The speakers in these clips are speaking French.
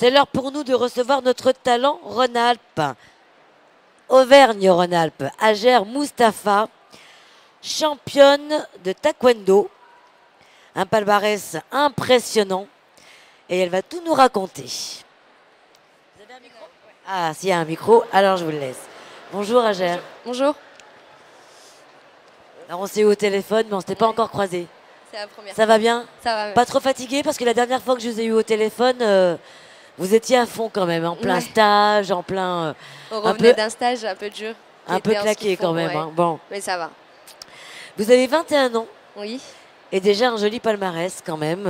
C'est l'heure pour nous de recevoir notre talent Rhône-Alpes. Auvergne-Rhône-Alpes, Hajer Moustapha, championne de taekwondo. Un palmarès impressionnant. Et elle va tout nous raconter. Vous avez un micro? Ah, s'il y a un micro, alors je vous le laisse. Bonjour Hajer. Bonjour. Alors on s'est eu au téléphone, mais on ne s'était pas encore croisés. C'est la première. Ça va bien? Ça va. Pas trop fatigué parce que la dernière fois que je vous ai eu au téléphone, vous étiez à fond quand même, en plein stage, en plein... On revenait d'un stage un peu dur. Un peu claqué quand même. Hein. Bon. Mais ça va. Vous avez 21 ans. Oui. Et déjà un joli palmarès quand même.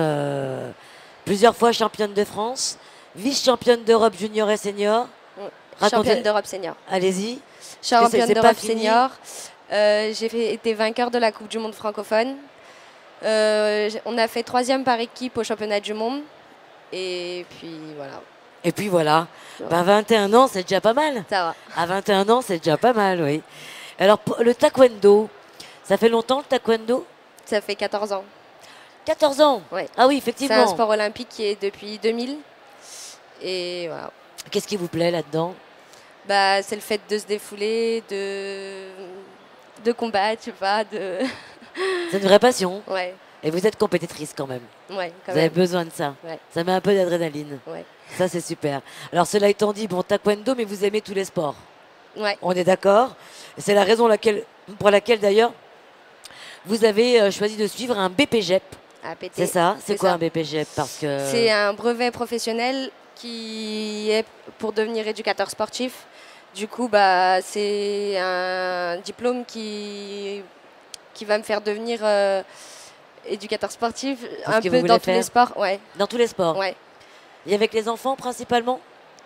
Plusieurs fois championne de France, vice-championne d'Europe junior et senior. Championne d'Europe senior. Allez-y. Championne d'Europe senior. J'ai été vainqueur de la Coupe du Monde francophone. On a fait 3e par équipe au championnat du monde. Et puis voilà. Et puis voilà. Ben, 21 ans, c'est déjà pas mal. Ça va. À 21 ans, c'est déjà pas mal, oui. Alors, le taekwondo, ça fait longtemps le taekwondo? Ça fait 14 ans. 14 ans? Oui. Ah oui, effectivement. C'est un sport olympique qui est depuis 2000. Et voilà. Qu'est-ce qui vous plaît là-dedans? Bah, c'est le fait de se défouler, de combattre, je sais pas. C'est une vraie passion. Ouais. Et vous êtes compétitrice quand même. Ouais, quand vous avez besoin de ça. Ouais. Ça met un peu d'adrénaline. Ouais. Ça, c'est super. Alors, cela étant dit, bon, taekwondo, mais vous aimez tous les sports. Ouais. On est d'accord. C'est la raison pour laquelle, d'ailleurs, vous avez choisi de suivre un BPGEP. C'est ça? C'est quoi un BPGEP? Parce que... C'est un brevet professionnel qui est pour devenir éducateur sportif. Du coup, bah, c'est un diplôme qui va me faire devenir éducateur sportif un peu dans tous les sports. Ouais. Dans tous les sports? Ouais. Et avec les enfants principalement?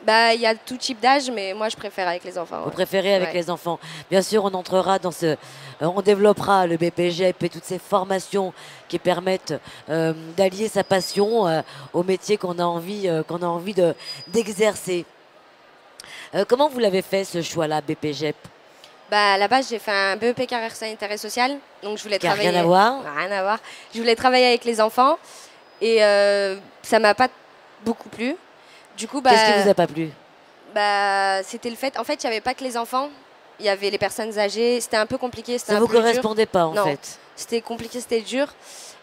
Bah, il y a tout type d'âge, mais moi je préfère avec les enfants. Vous préférez avec les enfants. Bien sûr, on entrera dans ce... on développera le BPGEP et toutes ces formations qui permettent d'allier sa passion au métier qu'on a envie, d'exercer. Comment vous l'avez fait ce choix-là, BPGEP? Bah, à la base, j'ai fait un BEP carrière sanitaire et sociale. Donc, je voulais travailler... Rien à voir? Rien à voir. Je voulais travailler avec les enfants. Et ça m'a pas beaucoup plu. Du coup, bah... Qu'est-ce qui vous a pas plu? Bah, c'était le fait... En fait, il n'y avait pas que les enfants. Il y avait les personnes âgées. C'était un peu compliqué. Ça ne vous correspondait pas, en fait? C'était compliqué, c'était dur.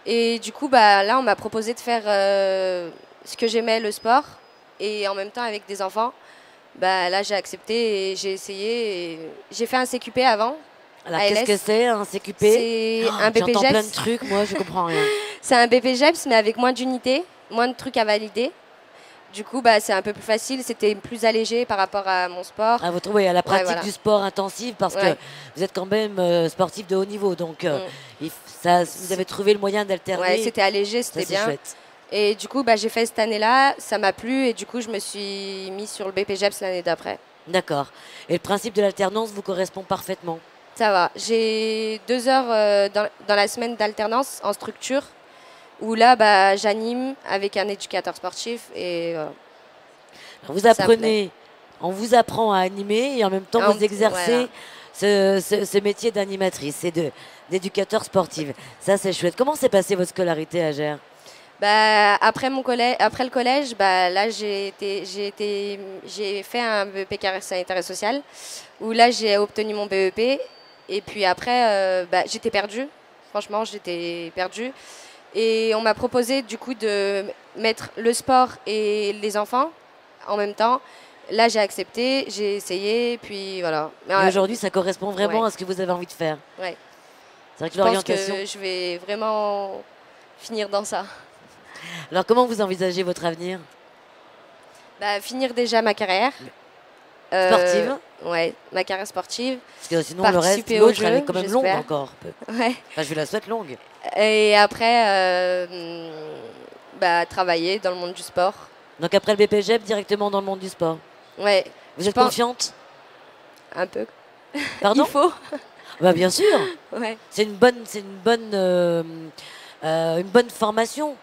Et du coup, bah, là, on m'a proposé de faire ce que j'aimais, le sport. Et en même temps, avec des enfants. Bah, là, j'ai accepté et j'ai essayé. Et j'ai fait un CQP avant. Alors, qu'est-ce que c'est, un CQP? C'est un BPGEPS. J'entends plein de trucs, moi, je comprends rien. C'est un BPGEPS, mais avec moins d'unités, moins de trucs à valider. Du coup, bah, c'est un peu plus facile. C'était plus allégé par rapport à mon sport. Ah, vous trouvez à la pratique du sport intensive parce que vous êtes quand même sportif de haut niveau. Donc, vous avez trouvé le moyen d'alterner. Ouais, c'était allégé, c'était bien. Chouette. Et du coup, bah, j'ai fait cette année-là, ça m'a plu et du coup, je me suis mis sur le BPGEPS l'année d'après. D'accord. Et le principe de l'alternance vous correspond parfaitement? Ça va. J'ai 2 heures dans la semaine d'alternance en structure où là, bah, j'anime avec un éducateur sportif et voilà. Vous apprenez, on vous apprend à animer et en même temps, vous exercez ce métier d'animatrice et d'éducateur sportif. Ça, c'est chouette. Comment s'est passée votre scolarité à Hajer? Bah, après le collège, bah, là j'ai fait un BEP carrière sanitaire et sociale où là j'ai obtenu mon BEP et puis après bah, j'étais perdue, franchement j'étais perdue et on m'a proposé du coup de mettre le sport et les enfants en même temps. Là j'ai accepté, j'ai essayé puis voilà. Mais aujourd'hui ça correspond vraiment à ce que vous avez envie de faire. Ouais. C'est vrai que l'orientation. Je pense que je vais vraiment finir dans ça. Alors, comment vous envisagez votre avenir? Bah, finir déjà ma carrière. Sportive? Ouais, ma carrière sportive. Parce que sinon, le reste, l'autre, elle est quand même longue encore. Ouais. Enfin, je la souhaite longue. Et après, bah, travailler dans le monde du sport. Donc, après le BPGEP, directement dans le monde du sport? Ouais. Vous êtes confiante? Un peu. Pardon? Il faut. Bah, bien sûr. Ouais. C'est une bonne formation.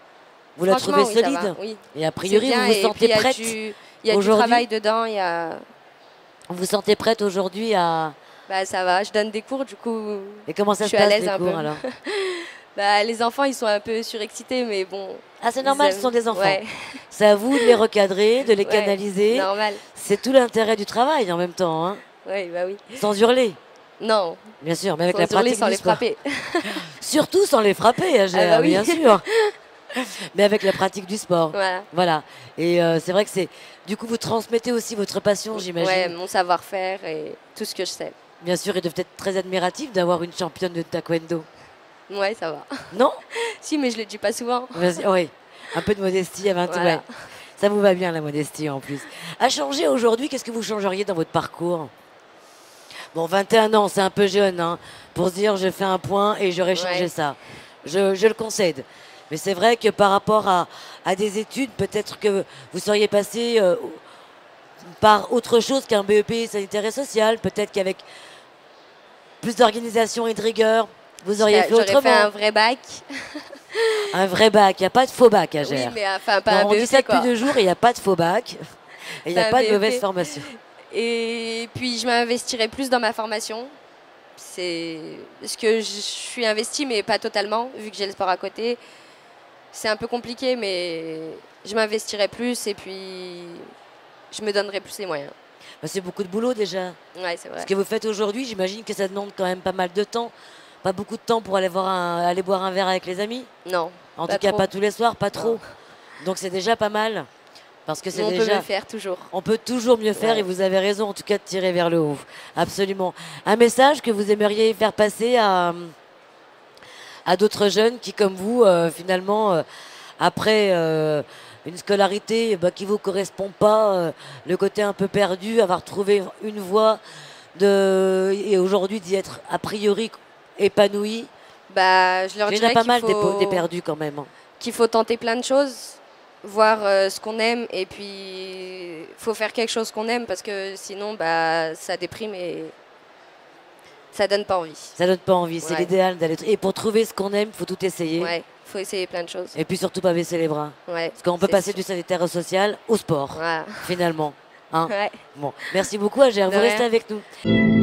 Vous la trouvez solide? Oui. Et a priori, vous vous sentez prête? Il y a du travail dedans. Vous vous sentez prête aujourd'hui à... Bah, ça va, je donne des cours, du coup. Et comment ça se passe, les cours, alors? Bah, les enfants, ils sont un peu surexcités, mais bon, Ah, c'est normal, ce sont des enfants. Ouais. C'est à vous de les recadrer, de les Ouais, canaliser. normal. C'est tout l'intérêt du travail en même temps, hein. Oui, bah oui. Sans hurler, Non, bien sûr, mais avec sans la hurler, pratique sans du les sport. frapper. Surtout sans les frapper, Agère, Ah bah oui. bien sûr. Mais avec la pratique du sport. Voilà. Voilà. Et c'est vrai que c'est... Du coup, vous transmettez aussi votre passion, j'imagine. Ouais, mon savoir-faire et tout ce que je sais. Bien sûr, ils doivent être très admiratifs d'avoir une championne de taekwondo. Ouais, ça va. Non? Si, mais je le dis pas souvent. Oui, un peu de modestie avant tout. Voilà. Ouais. Ça vous va bien, la modestie, en plus. À changer aujourd'hui, qu'est-ce que vous changeriez dans votre parcours? Bon, 21 ans, c'est un peu jeune, hein, pour se dire, je fais un point et j'aurais changé Ouais. ça. Je le concède. Mais c'est vrai que par rapport à des études, peut-être que vous seriez passé par autre chose qu'un BEP sanitaire et social. Peut-être qu'avec plus d'organisation et de rigueur, vous auriez fait J'aurais autrement. fait un vrai bac. Un vrai bac, il n'y a pas de faux bac à Oui, gérer. mais enfin, pas un On dit ça BEP, depuis quoi. 2 jours, il n'y a pas de faux bac. Et il n'y a C'est un pas de BEP. mauvaise formation. Et puis, je m'investirais plus dans ma formation. C'est ce que je suis investie, mais pas totalement, vu que j'ai le sport à côté. C'est un peu compliqué, mais je m'investirais plus et puis je me donnerais plus les moyens. Bah, c'est beaucoup de boulot déjà. Ouais, c'est vrai. Ce que vous faites aujourd'hui, j'imagine que ça demande quand même pas mal de temps. Pas beaucoup de temps pour aller boire un verre avec les amis. Non. En Pas tout cas, trop. pas tous les soirs, pas trop. Donc c'est déjà pas mal. Parce que c'est Mais on peut déjà... le faire toujours. On peut toujours mieux faire Ouais. et vous avez raison en tout cas de tirer vers le haut. Absolument. Un message que vous aimeriez faire passer à d'autres jeunes qui, comme vous, finalement, après une scolarité qui ne vous correspond pas, le côté un peu perdu, avoir trouvé une voie et aujourd'hui d'y être a priori épanoui. Bah, je leur Il y en a dirais pas qu'il mal faut... des perdus quand même, hein. qu'il faut tenter plein de choses, voir ce qu'on aime et puis faut faire quelque chose qu'on aime parce que sinon bah, ça déprime et ça donne pas envie. Ça donne pas envie, c'est Ouais. l'idéal d'aller. Et pour trouver ce qu'on aime, il faut tout essayer. Ouais, faut essayer plein de choses. Et puis surtout pas baisser les bras. Ouais, Parce qu'on peut c'est passer sûr. du sanitaire au social au sport, Voilà. finalement. Hein. Ouais. Bon. Merci beaucoup, Agère. De Vous restez rien. avec nous.